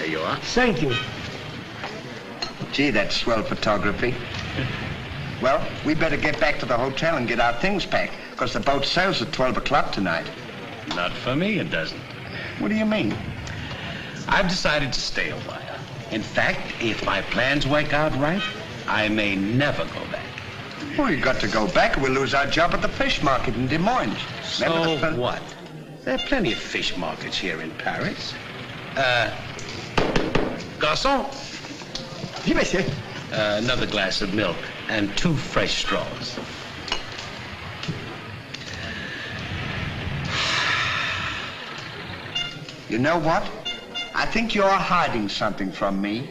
There you are. Thank you. Gee, that's swell photography. Well, we better get back to the hotel and get our things packed, because the boat sails at 12 o'clock tonight. Not for me, it doesn't. What do you mean? I've decided to stay a while. In fact, if my plans work out right, I may never go back. Well, you got to go back or we'll lose our job at the fish market in Des Moines. So what? There are plenty of fish markets here in Paris. Garçon. Oui, monsieur. Another glass of milk and 2 fresh straws. You know what? I think you're hiding something from me.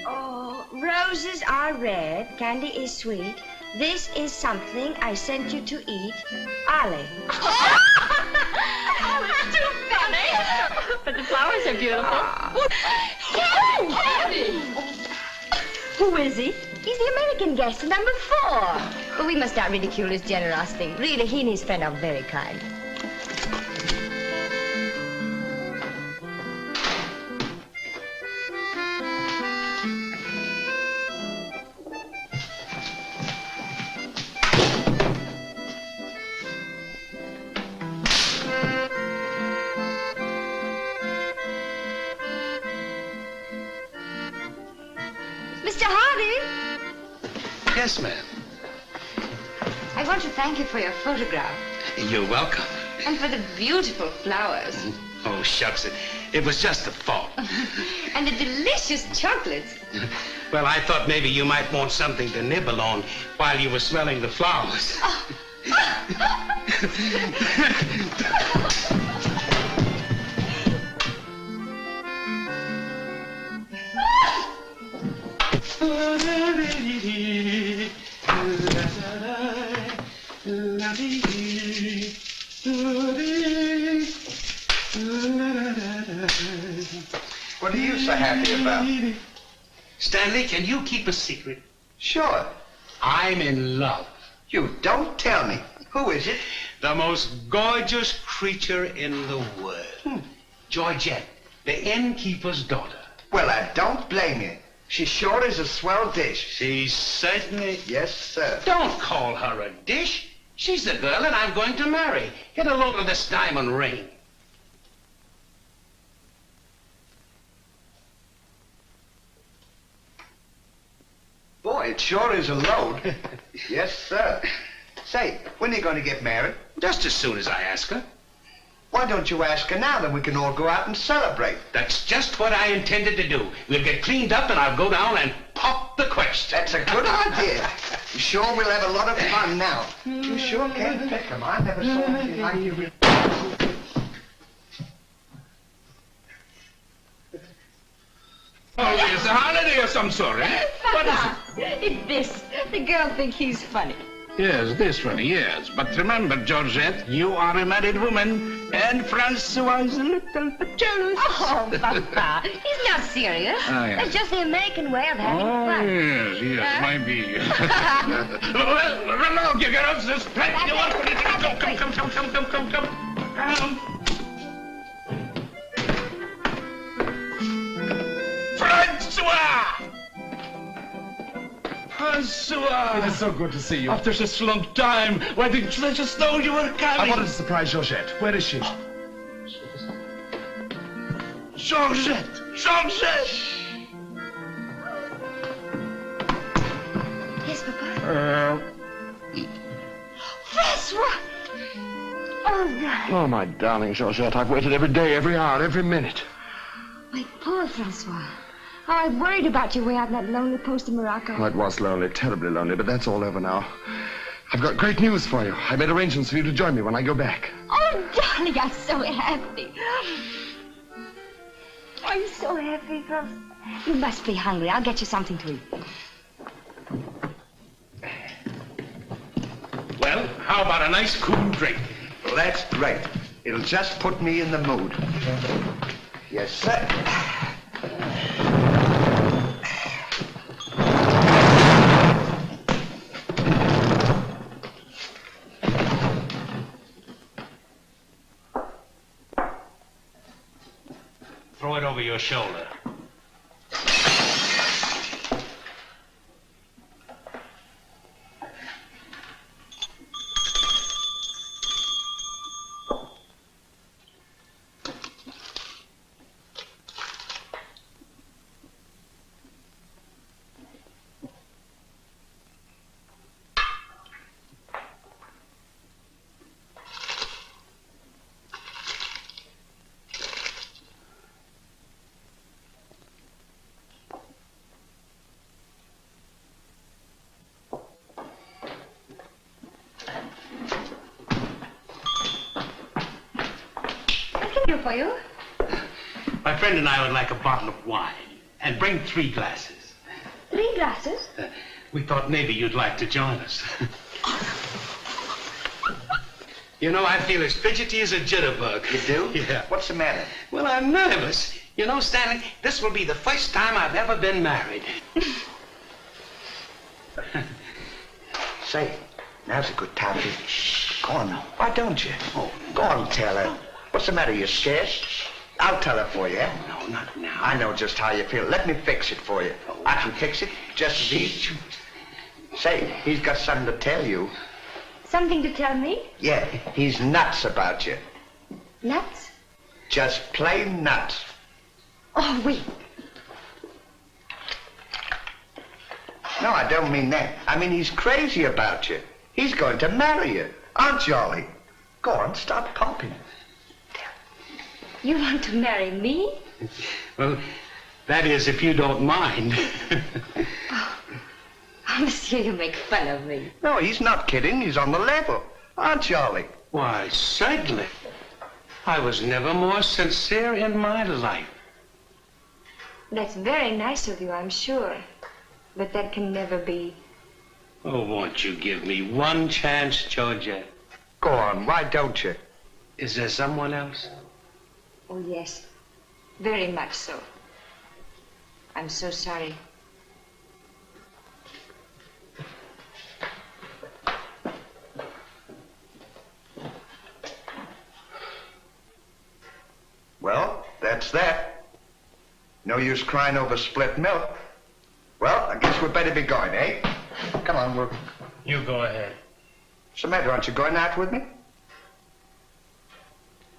Oh, roses are red, candy is sweet. This is something I sent you to eat. Ali. Too funny. But the flowers are beautiful. Candy! Who is he? He's the American guest, number 4. But we must not ridicule his generosity. Really, he and his friend are very kind. Mr. Hardy? Yes, ma'am. I want to thank you for your photograph You're welcome. and for the beautiful flowers Oh, shucks. It was just a thought. and the delicious chocolates. Well, I thought maybe you might want something to nibble on while you were smelling the flowers. What are you so happy about? Stanley, can you keep a secret? Sure. I'm in love. You don't tell me. Who is it? The most gorgeous creature in the world. Georgette, the innkeeper's daughter. Well, I don't blame you. She sure is a swell dish. She certainly... Yes, sir. Don't call her a dish. She's the girl that I'm going to marry. Get a load of this diamond ring. Boy, it sure is a load. Yes, sir. Say, when are you going to get married? Just as soon as I ask her. Why don't you ask her now, then we can all go out and celebrate? That's just what I intended to do. We'll get cleaned up and I'll go down and pop the question. That's a good idea. You sure we'll have a lot of fun now. You sure can pick 'em. I never saw anything like you. Oh, it's a holiday of some sort, eh? What is it? It's this. The girl thinks he's funny. Yes, this one, yes. But remember, Georgette, you are a married woman, and Francois is a little bit jealous. Oh, Papa, he's not serious. Oh, yes. That's just the American way of having Oh, fun. yes, might be. Well, look, you get us this pet. You want to come. Francois! Francois! It's so good to see you. After such a long time, why didn't you let us know you were coming? I wanted to surprise Georgette. Where is she? Georgette! Georgette! Yes, Papa? Francois! Oh, darling. Oh, my darling Georgette, I've waited every day, every hour, every minute. My poor Francois. Oh, I worried about you way out in that lonely post in Morocco. Oh, it was lonely, terribly lonely, but that's all over now. I've got great news for you. I made arrangements for you to join me when I go back. Oh, darling, I'm so happy. I'm so happy, Francois. You must be hungry. I'll get you something to eat. Well, how about a nice cool drink? Well, that's great. It'll just put me in the mood. Yes, sir. over your shoulder. For you? My friend and I would like a bottle of wine. And bring 3 glasses. 3 glasses? We thought maybe you'd like to join us. You know, I feel as fidgety as a jitterbug. You do? Yeah. What's the matter? Well, I'm nervous. You know, Stanley, this will be the first time I've ever been married. Say, now's a good time to... Go on, why don't you? Oh, go on, tell her. What's the matter, you scared? I'll tell her for you. No, not now. I know just how you feel. Let me fix it for you. I can fix it just as easy. Say, he's got something to tell you. Something to tell me? Yeah, he's nuts about you. Nuts? Just plain nuts. Oh, wait. No, I don't mean that. I mean he's crazy about you. He's going to marry you. Aren't you, Ollie? Go on, stop popping. You want to marry me? Well, that is, if you don't mind. Oh, monsieur, you make fun of me. No, he's not kidding. He's on the level. Aren't you, Ollie? Why, certainly. I was never more sincere in my life. That's very nice of you, I'm sure. But that can never be. Oh, won't you give me one chance, Georgette? Go on, why don't you? Is there someone else? Oh, yes. Very much so. I'm so sorry. Well, that's that. No use crying over spilt milk. Well, I guess we'd better be going, eh? Come on, we're... You go ahead. What's the matter? Aren't you going out with me?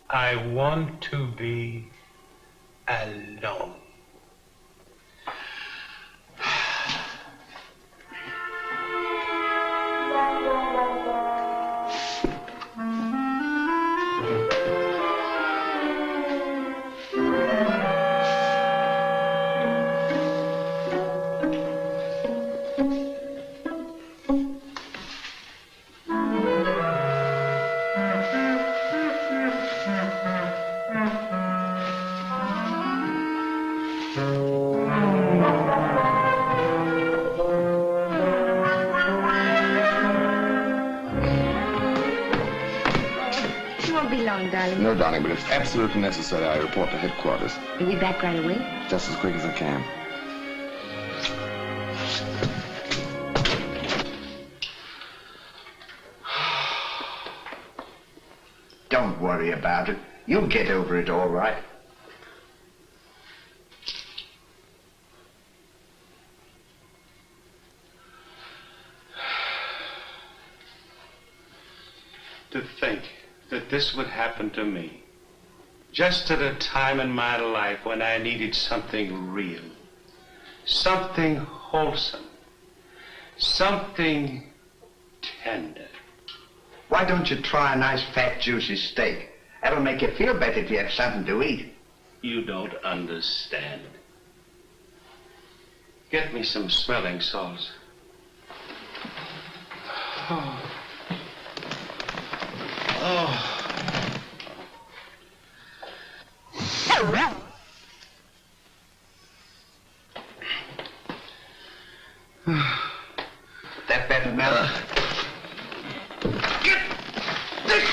I want to be alone. No, darling, but if absolutely necessary, I report to headquarters. You'll be back right away? Just as quick as I can. Don't worry about it. You'll get over it all right. To think that this would happen to me, just at a time in my life when I needed something real, something wholesome, something tender. Why don't you try a nice fat juicy steak? That'll make you feel better if you have something to eat. You don't understand. Get me some smelling salts. Oh. Oh. That better now? Get this!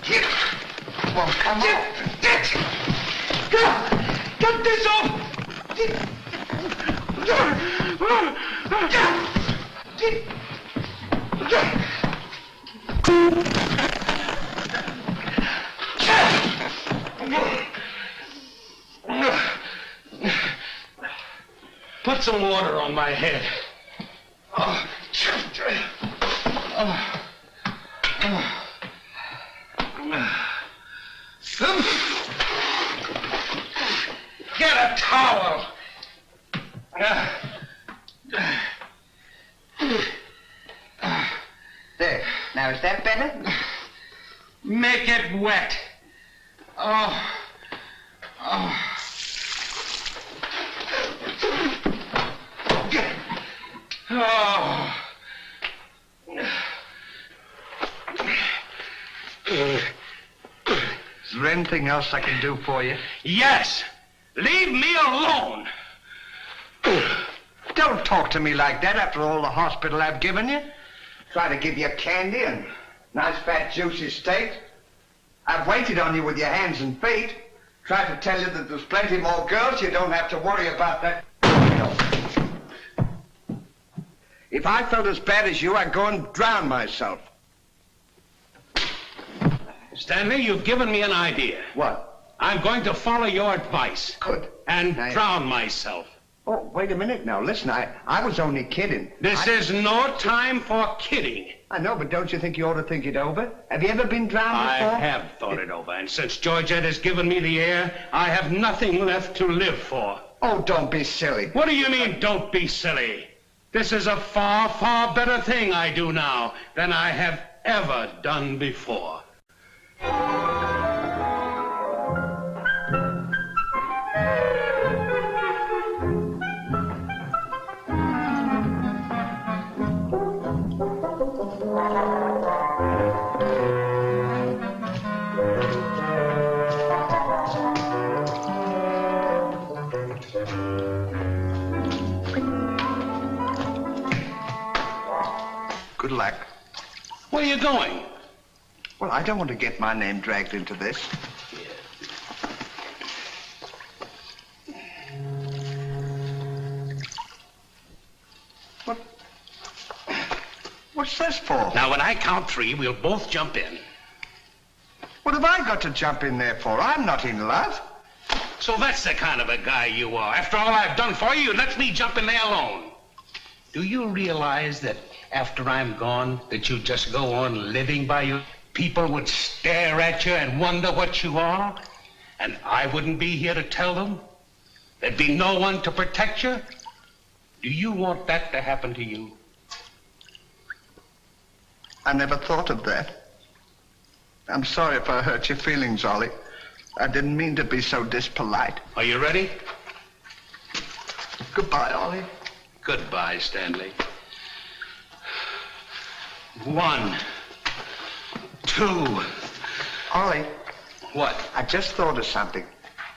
Get! Well, come on. Get this off! Put some water on my head. Oh. Get a towel. There. Now, is that better? Make it wet. Oh. Oh. Oh. Is there anything else I can do for you? Yes. Leave me alone. Don't talk to me like that after all the hospital I've given you. Try to give you candy and nice fat juicy steak. I've waited on you with your hands and feet. Tried to tell you that there's plenty more girls. You don't have to worry about that. If I felt as bad as you, I'd go and drown myself. Stanley, you've given me an idea. What? I'm going to follow your advice. Good. And Now, drown myself. Oh, wait a minute now. Listen, I was only kidding. This is no time for kidding. I know, but don't you think you ought to think it over? Have you ever been drowned before? I have thought it over, and since Georgette has given me the air, I have nothing left to live for. Oh, don't be silly. What do you mean, don't be silly? This is a far, far better thing I do now than I have ever done before. Good luck. Where are you going? Well, I don't want to get my name dragged into this. What's this for? Now, when I count three, we'll both jump in. What have I got to jump in there for? I'm not in love. So that's the kind of a guy you are. After all I've done for you, you let me jump in there alone. Do you realize that after I'm gone, that you just go on living by you? People would stare at you and wonder what you are, and I wouldn't be here to tell them. There'd be no one to protect you. Do you want that to happen to you? I never thought of that. I'm sorry if I hurt your feelings, Ollie. I didn't mean to be so dispolite. Are you ready? Goodbye, Ollie. Goodbye, Stanley. 1, 2. Ollie, What? I just thought of something.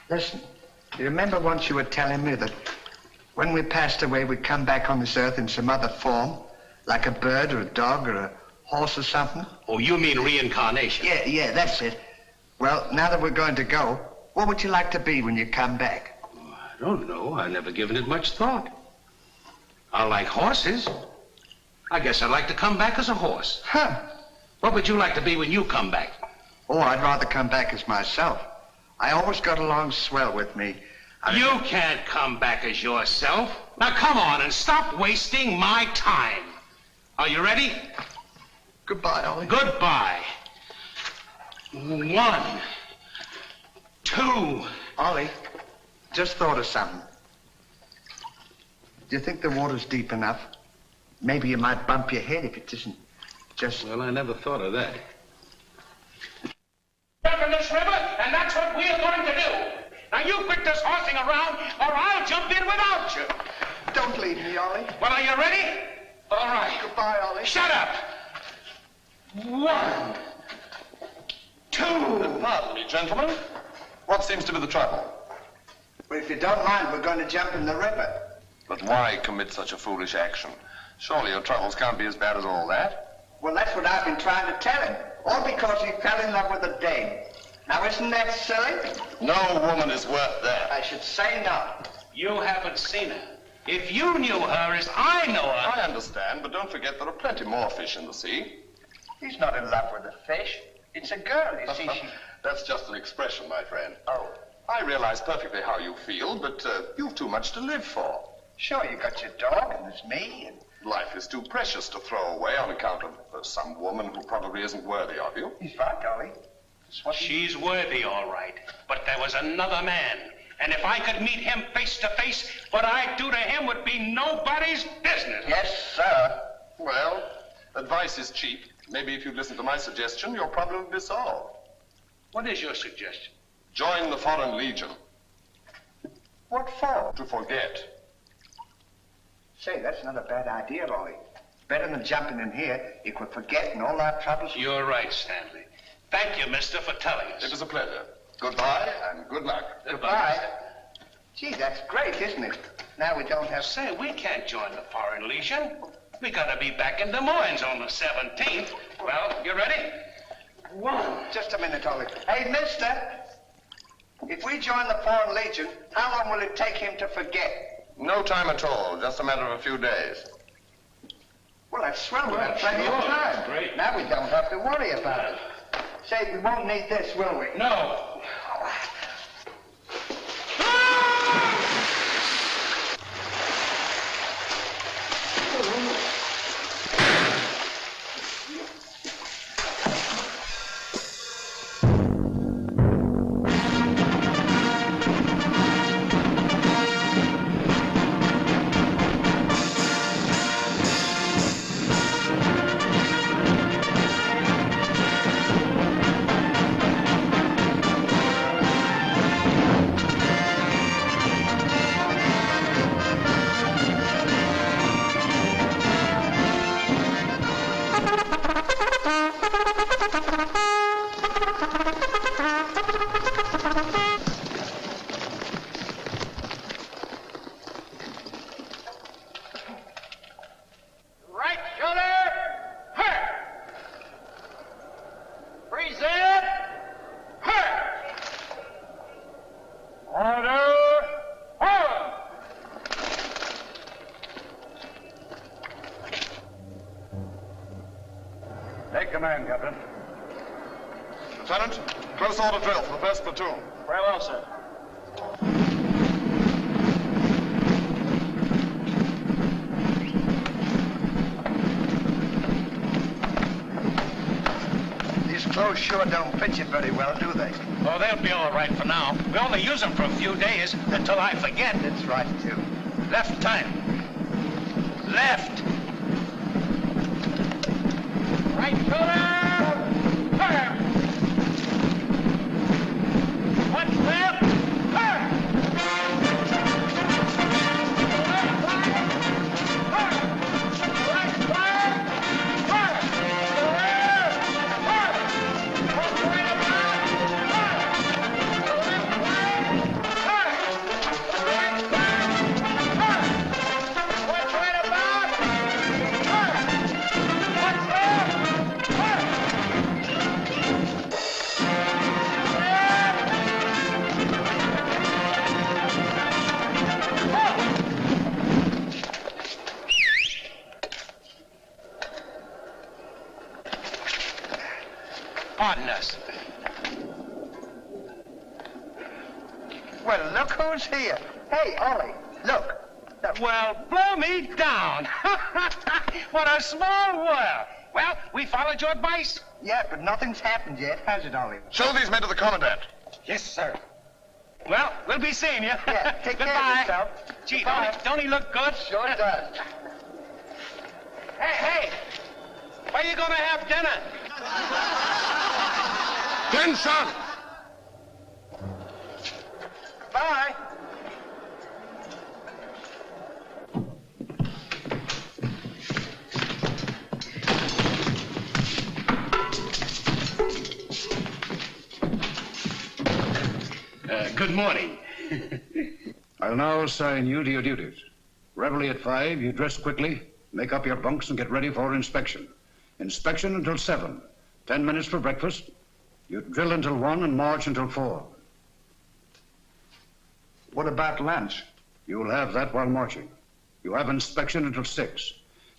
Listen, you remember once you were telling me that when we passed away, we'd come back on this earth in some other form, like a bird or a dog or a horse or something? Oh, you mean reincarnation? Yeah, that's it. Well, now that we're going to go, what would you like to be when you come back? I don't know. I've never given it much thought. I like horses. I guess I'd like to come back as a horse. Huh. What would you like to be when you come back? Oh, I'd rather come back as myself. I always got along swell with me. You can't come back as yourself. Now come on and stop wasting my time. Are you ready? Goodbye, Ollie. Goodbye. 1, 2. Ollie, just thought of something. Do you think the water's deep enough? Maybe you might bump your head if it isn't just... Well, I never thought of that. Jump in this river, and that's what we're going to do. Now, you quit this horsing around, or I'll jump in without you. Don't leave me, Ollie. Well, are you ready? All right. Goodbye, Ollie. Shut up. 1, 2. Pardon me, gentlemen. What seems to be the trouble? Well, if you don't mind, we're going to jump in the river. But why commit such a foolish action? Surely your troubles can't be as bad as all that. Well, that's what I've been trying to tell him. All because he fell in love with a dame. Now, isn't that silly? No woman is worth that. I should say not. You haven't seen her. If you knew her as I know her... I understand, but don't forget there are plenty more fish in the sea. He's not in love with a fish. It's a girl, you see. That's just an expression, my friend. Oh. I realize perfectly how you feel, but you've too much to live for. Sure, you got your dog, and there's me, and... Life is too precious to throw away on account of some woman who probably isn't worthy of you. He's right, Dolly. She's worthy, all right. But there was another man. And if I could meet him face to face, what I'd do to him would be nobody's business. Yes, sir. Well, advice is cheap. Maybe if you'd listen to my suggestion, your problem would be solved. What is your suggestion? Join the Foreign Legion. What for? To forget. Say, that's not a bad idea, Dolly. Better than jumping in here. You could forget and all our troubles. You're right, Stanley. Thank you, mister, for telling us. It was a pleasure. Goodbye and good luck. Goodbye. Gee, that's great, isn't it? Now we don't have... Say, we can't join the Foreign Legion. We gotta be back in Des Moines on the 17th. Well, you ready? One. Just a minute, Dolly. Hey, mister. If we join the Foreign Legion, how long will it take him to forget? No time at all. Just a matter of a few days. Well, that's swell. We'll have plenty of time. Great. Now we don't have to worry about it. Say, we won't need this, will we? No. Take command, Captain. Lieutenant, close order drill for the first platoon. Very well, sir. These clothes sure don't fit you very well, do they? Oh, they'll be all right for now. We only use them for a few days until I forget. That's right, too. Left time. Left. Right shoulder. Fire. What's left? Fire. Right fire. Fire. Fire. Fire. What's right about? Fire. Left fire. Fire. Right fire. Fire. What's right about? Fire. What's left? Fire. Pardon us. Well, look who's here. Hey, Ollie, look. Well, blow me down. What a small world. Well, we followed your advice. Yeah, but nothing's happened yet, has it, Ollie? Show these men to the commandant. Yes, sir. Well, we'll be seeing you. Yeah, take care of Goodbye. yourself. Gee, Goodbye. don't he look good? Sure does. Hey, where you gonna have dinner? Attention! Bye. Good morning. I'll now assign you to your duties. Reveille at 5, you dress quickly, make up your bunks and get ready for inspection. Inspection until 7. 10 minutes for breakfast. You drill until 1 and march until 4. What about lunch? You'll have that while marching. You have inspection until 6.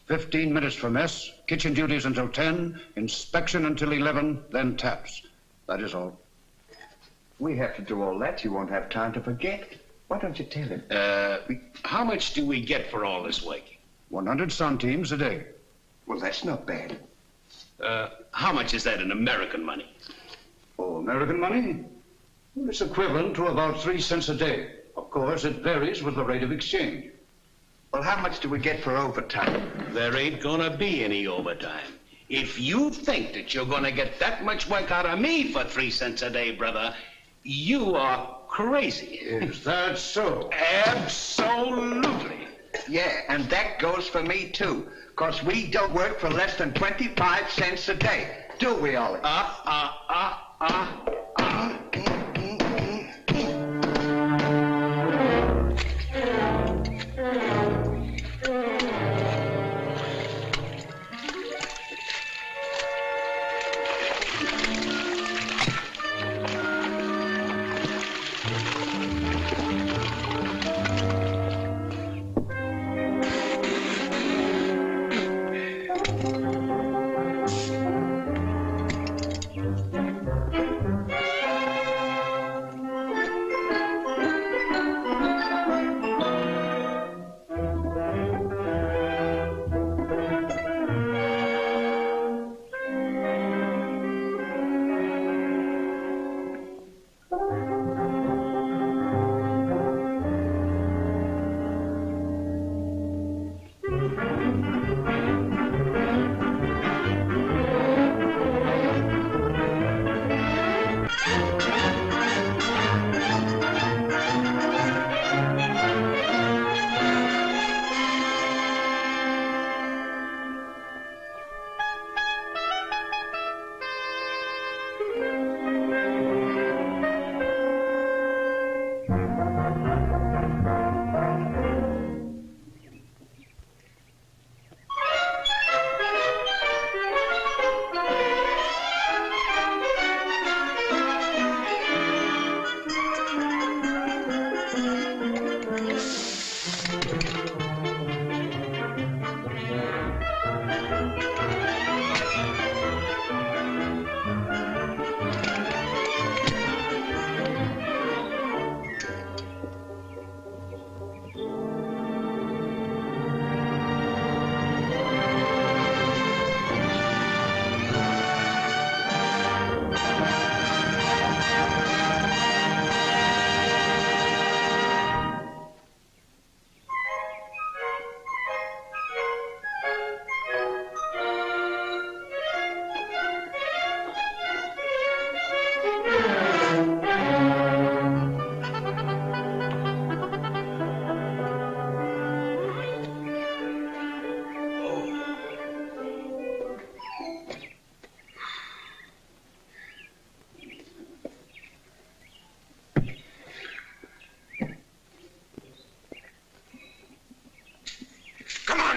15 minutes for mess, kitchen duties until 10, inspection until 11, then taps. That is all. We have to do all that. You won't have time to forget. Why don't you tell him? How much do we get for all this work? 100 centimes a day. Well, that's not bad. How much is that in American money? Oh, American money? Well, it's equivalent to about 3 cents a day. Of course, it varies with the rate of exchange. Well, how much do we get for overtime? There ain't gonna be any overtime. If you think that you're gonna get that much work out of me for 3 cents a day, brother, you are crazy. Is that so? Absolutely. Yeah, and that goes for me, too. Because we don't work for less than 25 cents a day. Do we, Ollie?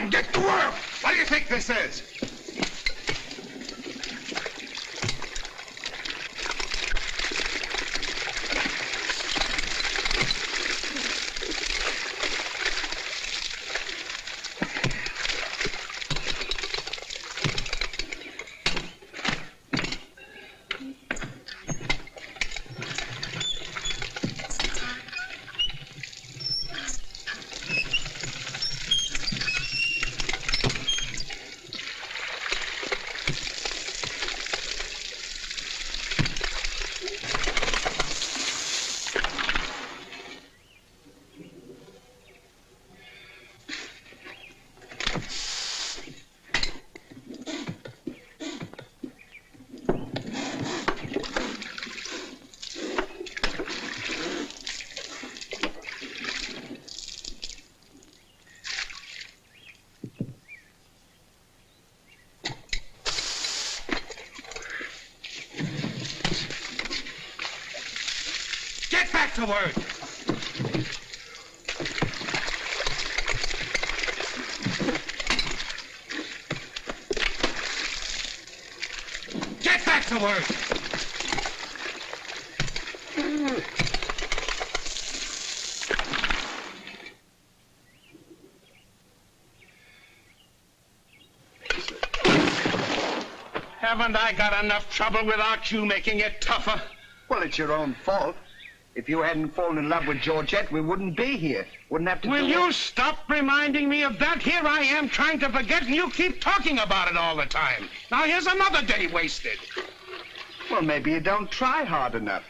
Get to work! What do you think this is? Get back to work! Get back to work! Haven't I got enough trouble without you making it tougher? Well, it's your own fault. If you hadn't fallen in love with Georgette, we wouldn't be here. Wouldn't have to Will do you stop reminding me of that? Here I am trying to forget, and you keep talking about it all the time. Now here's another day wasted. Well, maybe you don't try hard enough.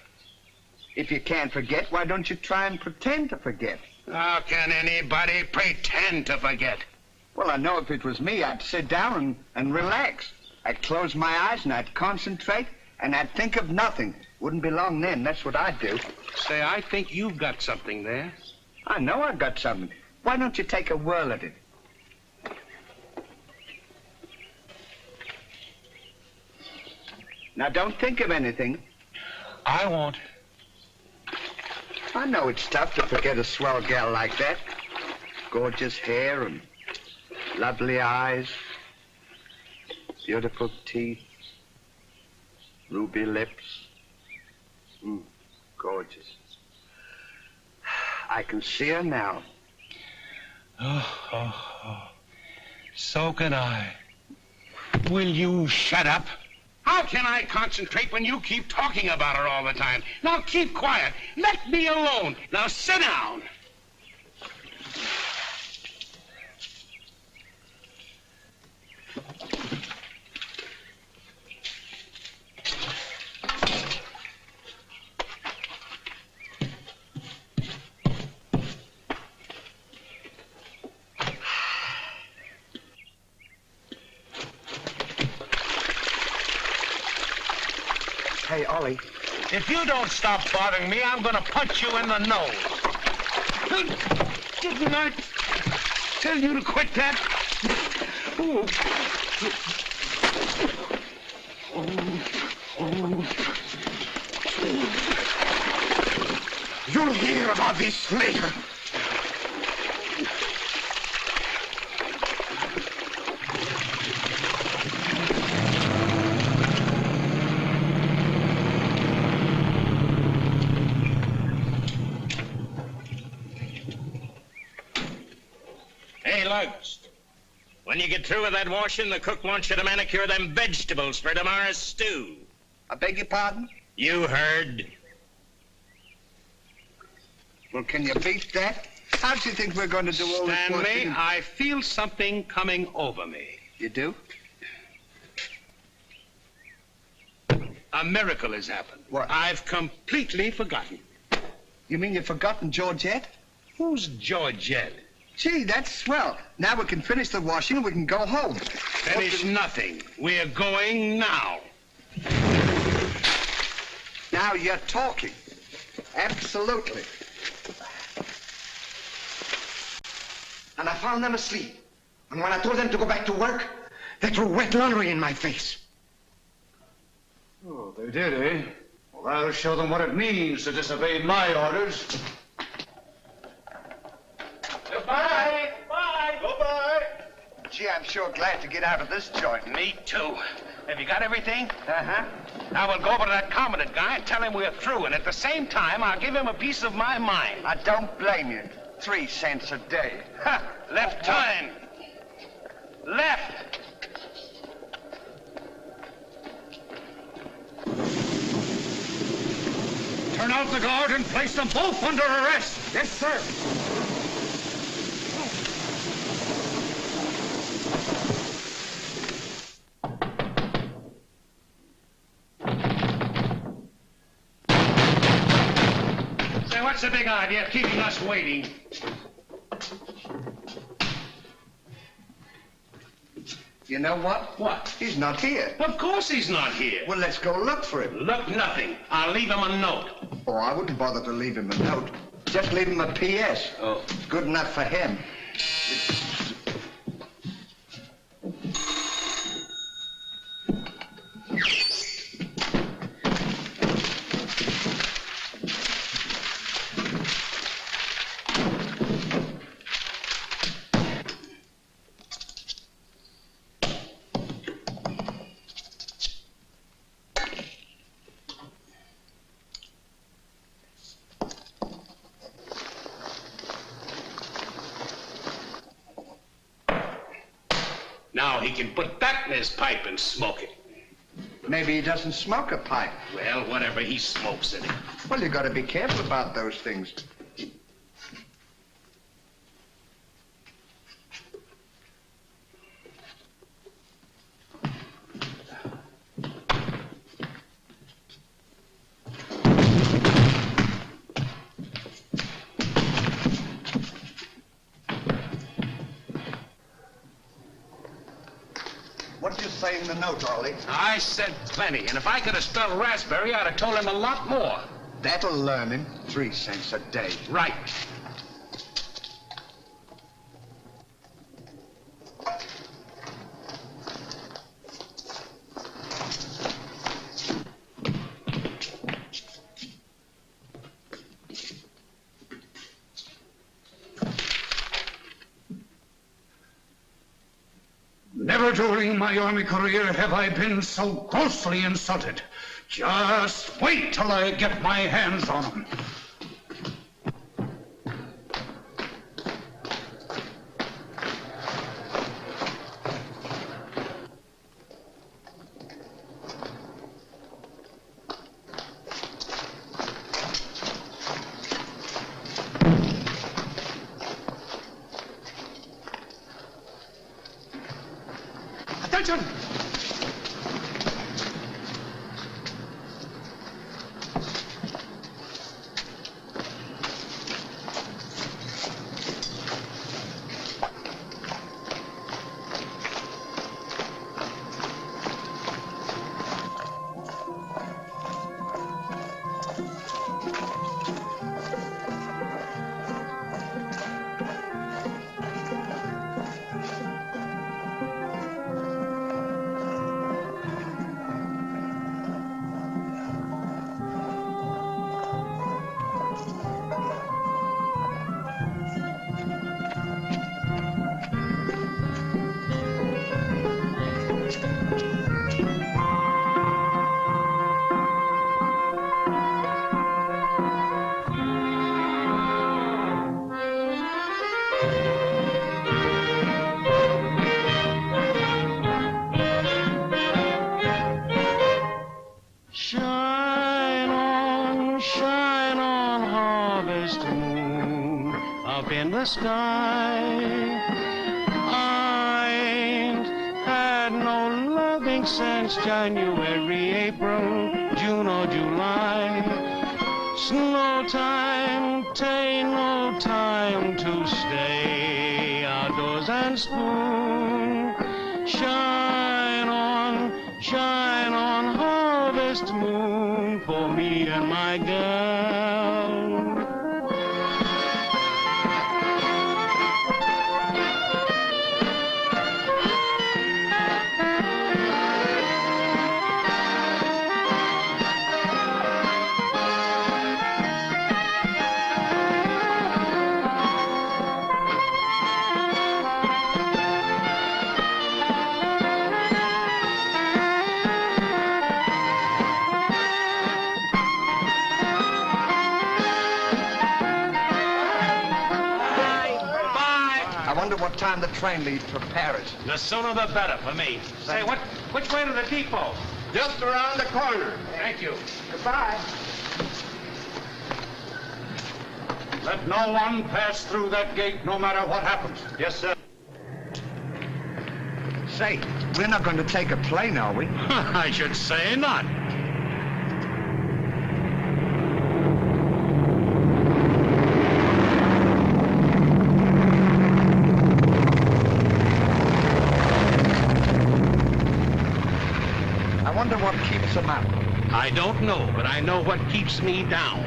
If you can't forget, why don't you try and pretend to forget? How can anybody pretend to forget? Well, I know if it was me, I'd sit down and relax. I'd close my eyes and I'd concentrate and I'd think of nothing. Wouldn't be long then. That's what I'd do. Say, I think you've got something there. I know I've got something. Why don't you take a whirl at it? Now, don't think of anything. I won't. I know it's tough to forget a swell gal like that. Gorgeous hair and lovely eyes, beautiful teeth, ruby lips. Gorgeous. I can see her now. Oh. So can I. Will you shut up? How can I concentrate when you keep talking about her all the time? Now keep quiet. Let me alone. Now sit down. Hey, Ollie. If you don't stop bothering me, I'm going to punch you in the nose. Didn't I tell you to quit that? Ooh. You'll hear about this later. When you get through with that washing, the cook wants you to manicure them vegetables for tomorrow's stew. I beg your pardon? You heard. Well, can you beat that? How do you think we're going to do all this Stanley, washing? I feel something coming over me. You do? A miracle has happened. What? I've completely forgotten. You mean you've forgotten Georgette? Who's Georgette? Gee, that's swell. Now we can finish the washing and we can go home. Finish nothing. We're going now. Now you're talking. Absolutely. And I found them asleep. And when I told them to go back to work, they threw wet laundry in my face. Oh, they did, eh? Well, I'll show them what it means to disobey my orders. Goodbye. Bye. Goodbye. Gee, I'm sure glad to get out of this joint. Me too. Have you got everything? Uh-huh. Now we'll go over to that commandant guy and tell him we're through, and at the same time, I'll give him a piece of my mind. I don't blame you. 3 cents a day. Ha! Left turn. Left. Turn out the guard and place them both under arrest. Yes, sir. Say, what's the big idea of keeping us waiting? You know what? What? He's not here. Of course he's not here. Well, let's go look for him. Look, nothing. I'll leave him a note. Oh, I wouldn't bother to leave him a note. Just leave him a P.S. Oh. Good enough for him. Now he can put that in his pipe and smoke it. Maybe he doesn't smoke a pipe. Well, whatever, he smokes it. Well, you got to be careful about those things. What did you say in the note, Ollie? I said plenty, and if I could have spelled raspberry, I'd have told him a lot more. That'll learn him. 3 cents a day. Right. Never during my army career have I been so grossly insulted. Just wait till I get my hands on him. Attention! Shine on, harvest moon, up in the sky. I ain't had no loving since January, April, June or July. Snow time, tain't no time to stay outdoors and spoon. Shine on, harvest moon, for me and my girl. What time the train leaves for Paris? The sooner the better for me. Say, which way to the depot? Just around the corner. Thank you. Goodbye. Let no one pass through that gate, no matter what happens. Yes, sir. Say, we're not going to take a plane, are we? I should say not. I wonder what keeps them up. I don't know, but I know what keeps me down.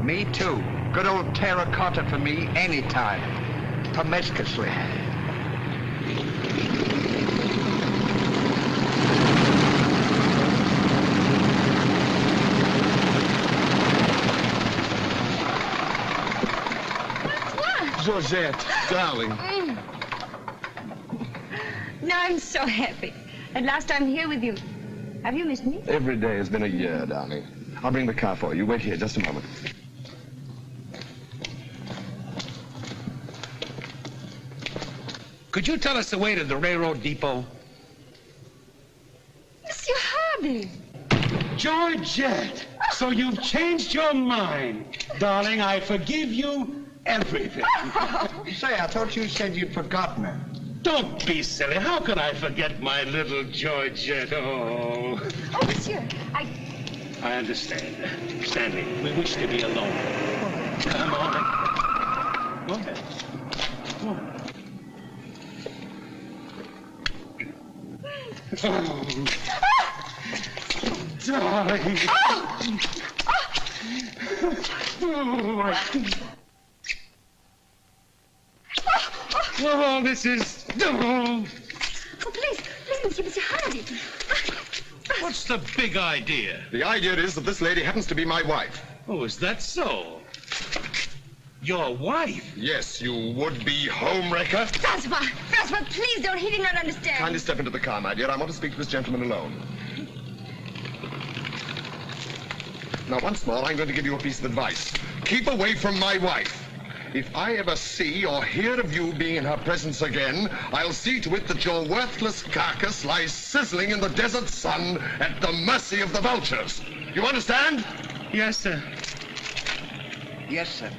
Me too. Good old terracotta for me anytime. Promiscuously. Georgette, darling. Now I'm so happy. At last I'm here with you. Have you missed me? Every day has been a year, darling. I'll bring the car for you. Wait here just a moment. Could you tell us the way to the railroad depot? Andy. Georgette, so you've changed your mind. Darling, I forgive you everything. Say, I thought you said you'd forgotten her. Don't be silly. How can I forget my little Georgette? Oh. Oh, monsieur, I understand. Stanley, we wish to be alone. Come on. Go ahead. Go on. Oh. Darling. Oh, this is... Oh, please, monsieur Hardy. What's the big idea? The idea is that this lady happens to be my wife. Oh, is that so? Your wife? Yes, you would-be homewrecker. Francois, please don't. He did not understand. Kindly step into the car, my dear. I want to speak to this gentleman alone. Now, once more, I'm going to give you a piece of advice. Keep away from my wife. If I ever see or hear of you being in her presence again, I'll see to it that your worthless carcass lies sizzling in the desert sun at the mercy of the vultures. You understand? Yes, sir. Yes, sir.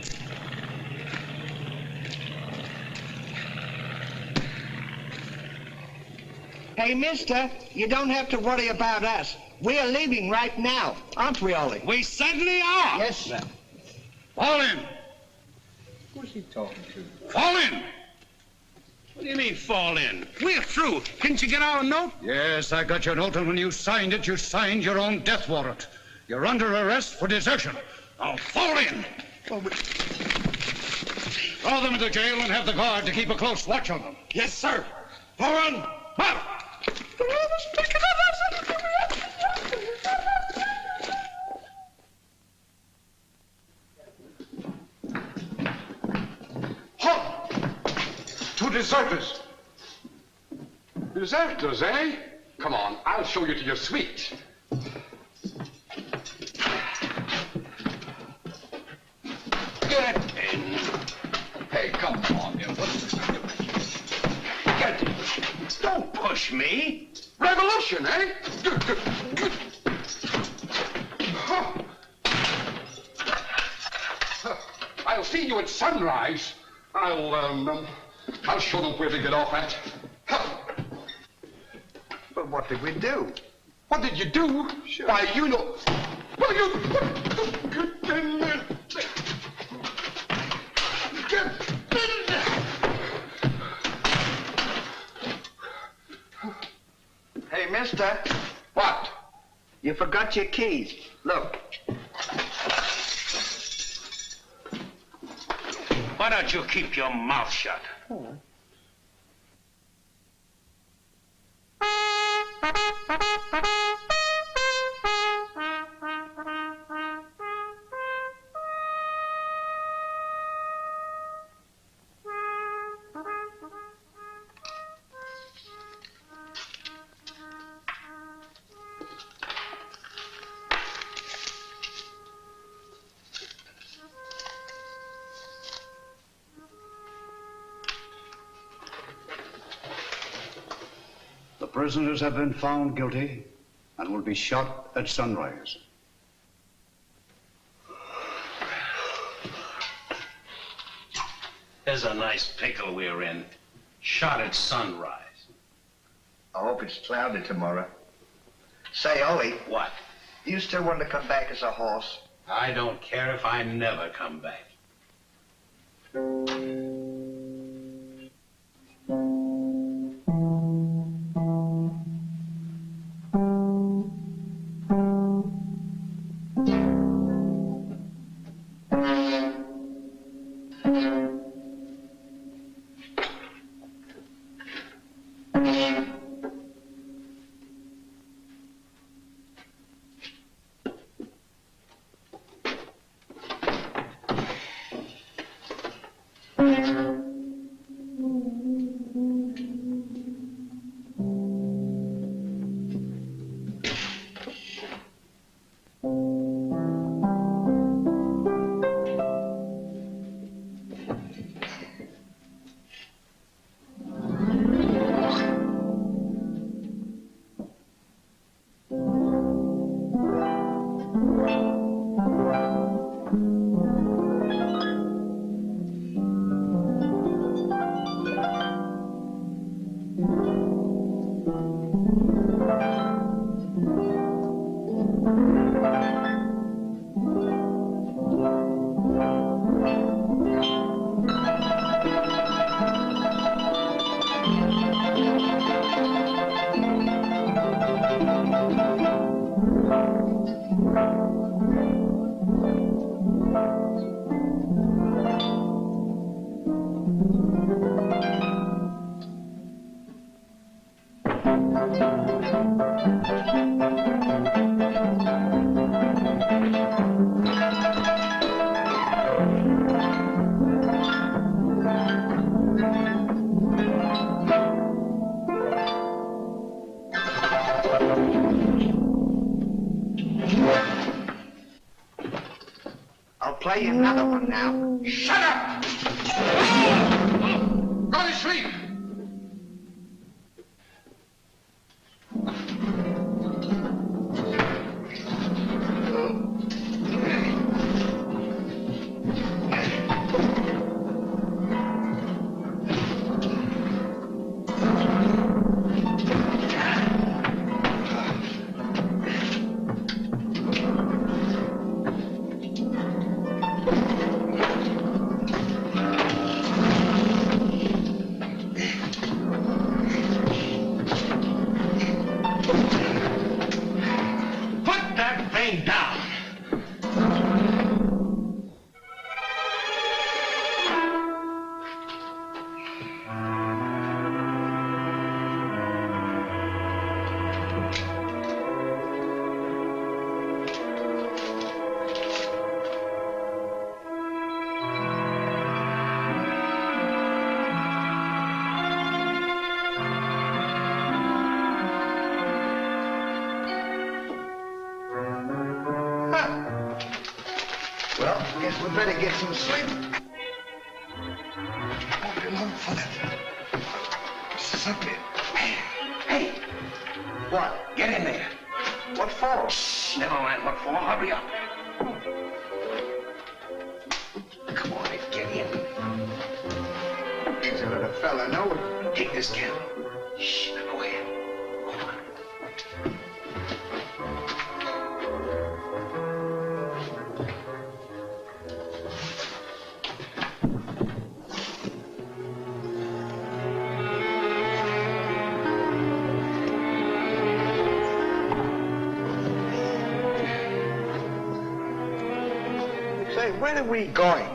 Hey, mister, you don't have to worry about us. We're leaving right now, aren't we, Ollie? We certainly are. Yes, sir. Fall in. Who's he talking to? Fall in. What do you mean, fall in? We're through. Didn't you get our note? Yes, I got your note, and when you signed it, you signed your own death warrant. You're under arrest for desertion. Now, fall in. Well, Throw them into jail and have the guard to keep a close watch on them. Yes, sir. Forward. Up. Halt! Two deserters. Deserters, eh? Come on, I'll show you to your suite. Get in. Hey, come on, you. Get in. Don't push me. Revolution, eh? I'll see you at sunrise. I'll show them where to get off at. but what did we do? What did you do? Sure. Why, you know... Well, you... Get in there. Get in there. Hey, mister. What? You forgot your keys. Look. Why don't you keep your mouth shut? The prisoners have been found guilty and will be shot at sunrise. There's a nice pickle we're in. Shot at sunrise. I hope it's cloudy tomorrow. Say, Ollie. What? You still want to come back as a horse? I don't care if I never come back. I'll play another one now. Shut up! Go to sleep! Well, guess we'd better get some sleep. Won't be long for that. This is up here. Hey! What? Get in there. What for? Shh, never mind what for. Hurry up. Come on, get in. He's a little fella, no? Take this candle. Shh, now go ahead. Go on. Say, where are we going?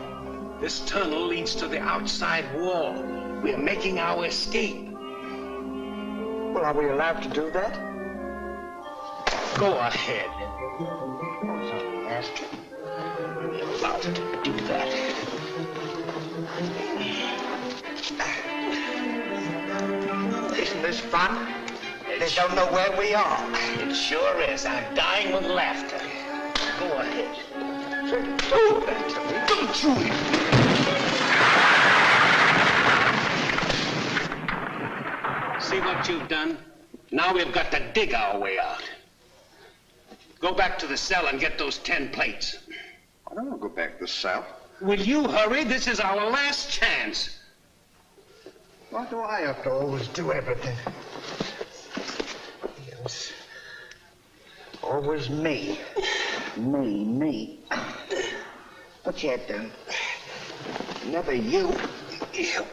This tunnel leads to the outside wall. We're making our escape. Well, are we allowed to do that? Go ahead. Ask him. We're allowed to do that. Isn't this fun? They don't know where we are. It sure is. I'm dying with laughter. Go ahead. Don't do that to me. Don't you? See what you've done? Now we've got to dig our way out. Go back to the cell and get those 10 plates. I don't want to go back to the cell. Will you hurry? This is our last chance. Why do I have to always do everything? Yes. Always me. Me. What you done? Never you. You.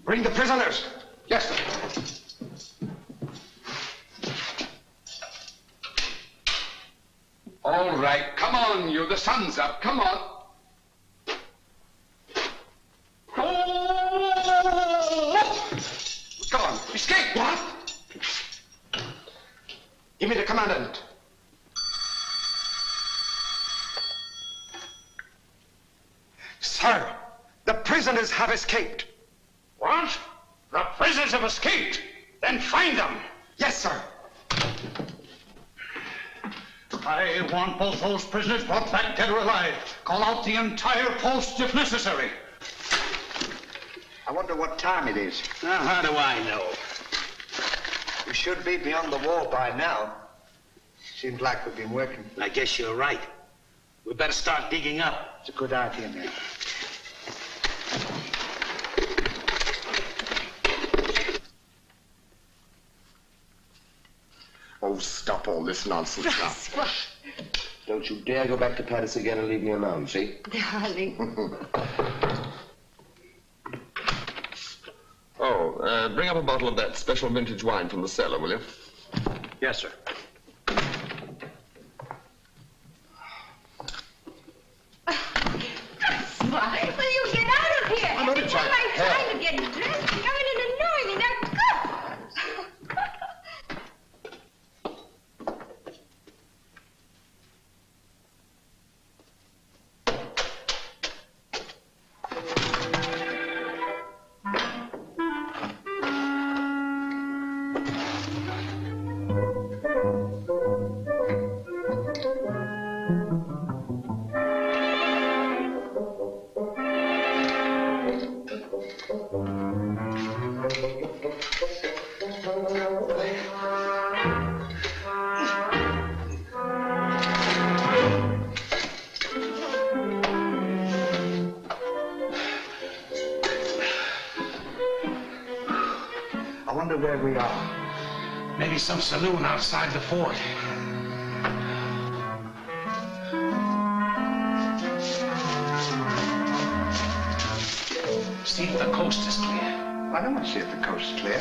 Bring the prisoners. Yes, sir. All right, come on, you. The sun's up. Come on. Come on, escape. What? Give me the commandant. Sir, the prisoners have escaped. What? The prisoners have escaped? Then find them. Yes, sir. I want both those prisoners brought back dead or alive. Call out the entire post if necessary. I wonder what time it is. Now, how do I know? We should be beyond the wall by now. Seems like we've been working. I guess you're right. We better start digging up. It's a good idea, man. Oh, stop all this nonsense now. Well, Don't you dare go back to Paris again and leave me alone, see? darling. Oh, bring up a bottle of that special vintage wine from the cellar, will you? Yes, sir. Why? Will you get out of here? I'm only It's trying- not my time to get dressed. You come in and annoy me. Now, go! I wonder where we are. Maybe some saloon outside the fort. See if the coast is clear. I don't want to see if the coast is clear.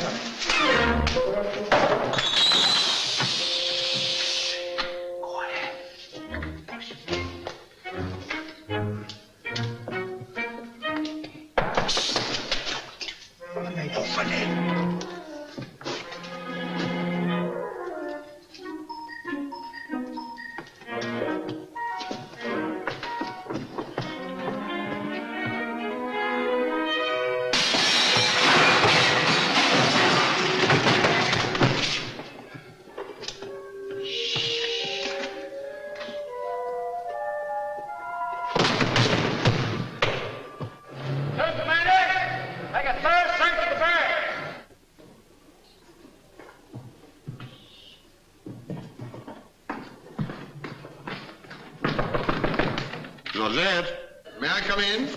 Georgette, may I come in?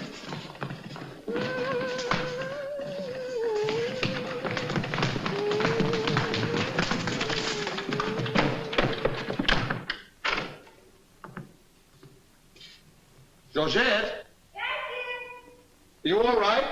Georgette? You all right?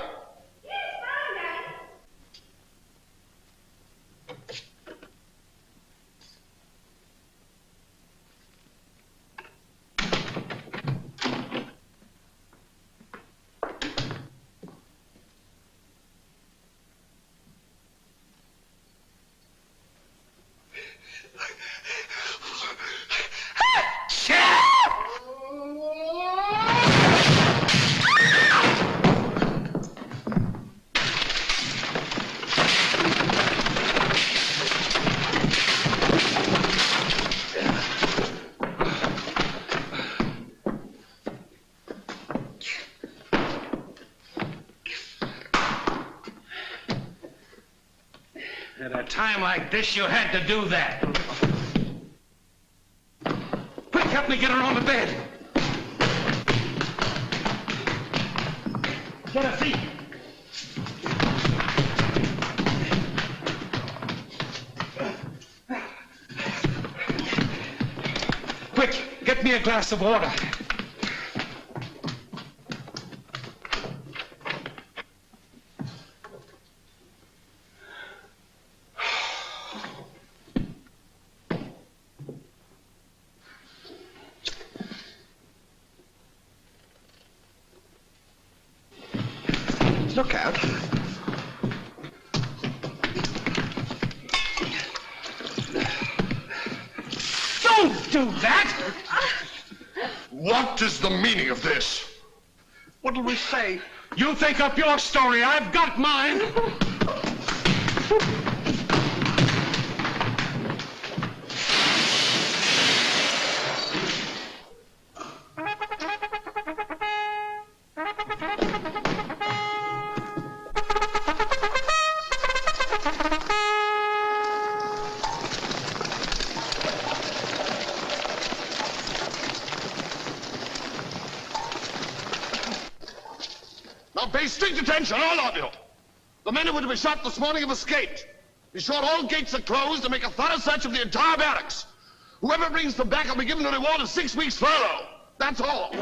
At a time like this, you had to do that. Quick, help me get her on the bed. Get her feet. Quick, get me a glass of water. Look out. Don't do that! What is the meaning of this? What'll we say? You think up your story. I've got mine. Now pay strict attention, all of you. The men who were to be shot this morning have escaped. Be sure all gates are closed and make a thorough search of the entire barracks. Whoever brings them back will be given a reward of 6 weeks' furlough. That's all.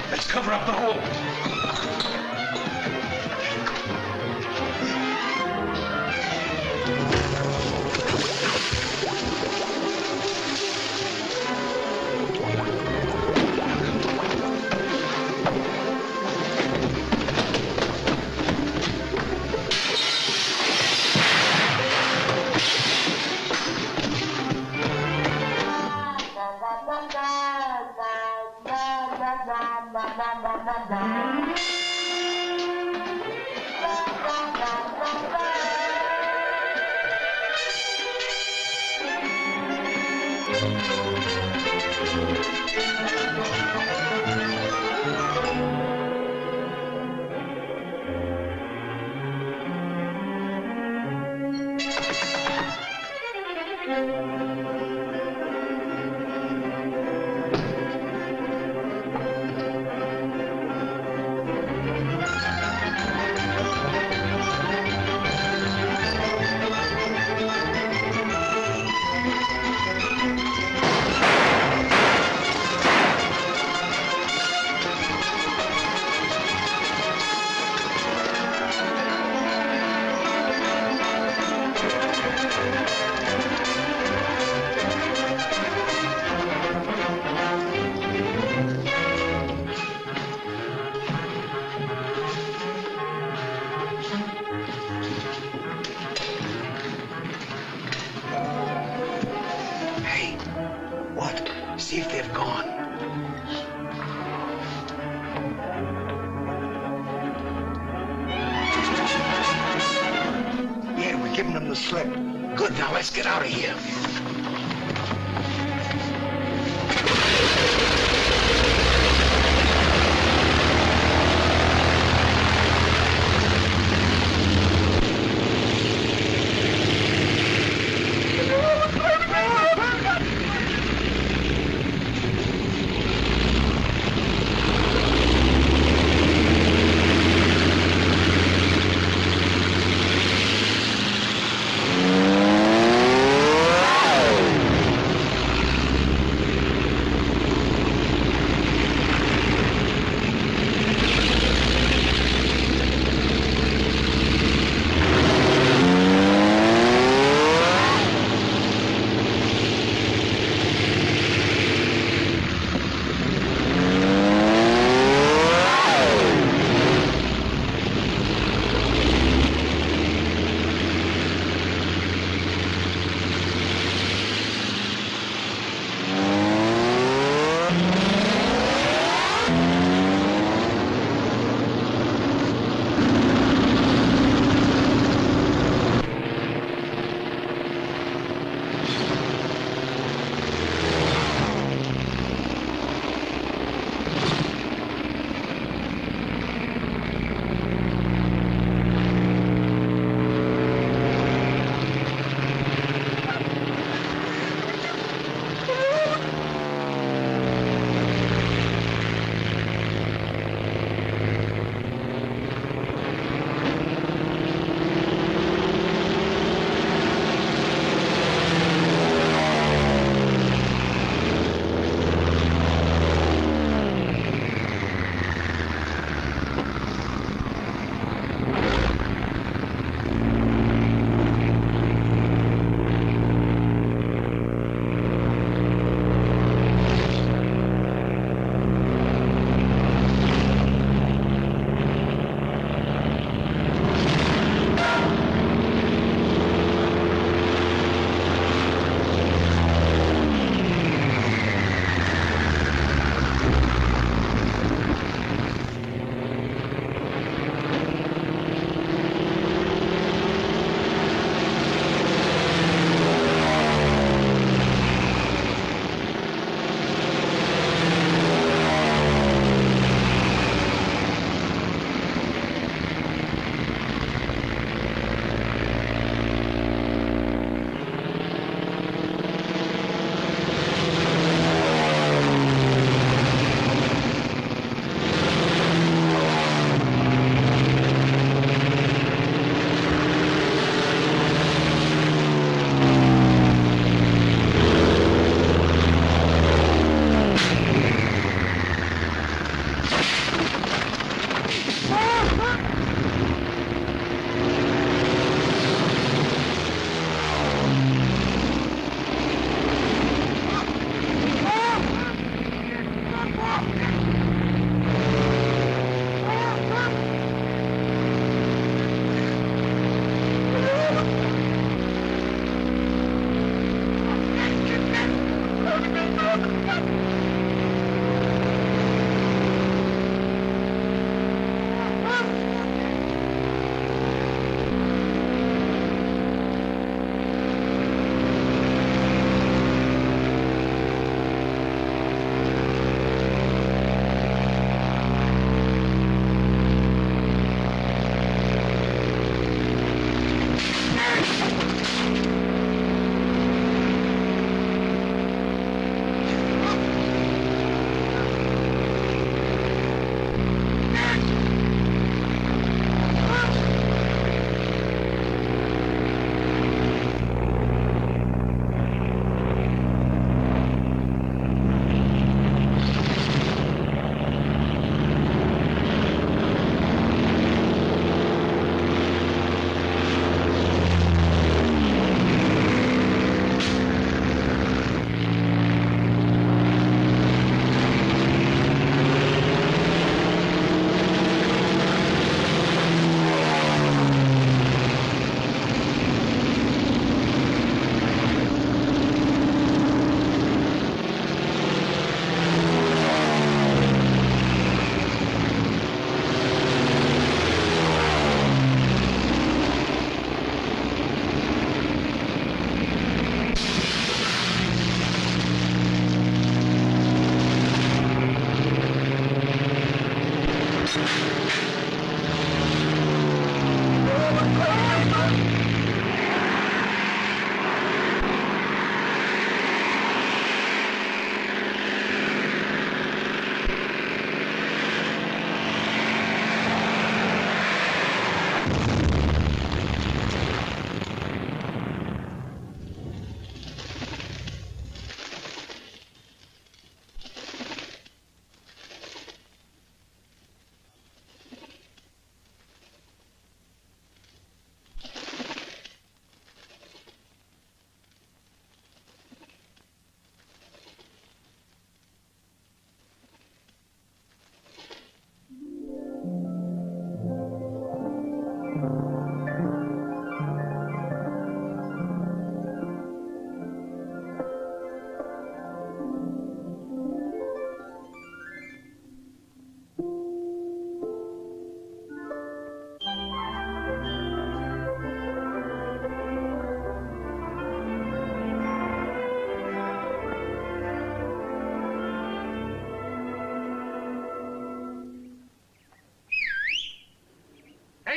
Let's cover up the hole. See if they've gone. Yeah, we're giving them the slip. Good, now let's get out of here.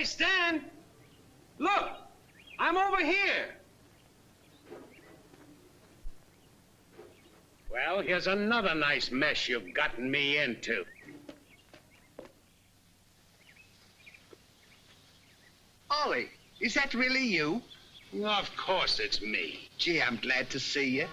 Hey, Stan! Look! I'm over here! Well, here's another nice mess you've gotten me into. Ollie, is that really you? Of course it's me. Gee, I'm glad to see you.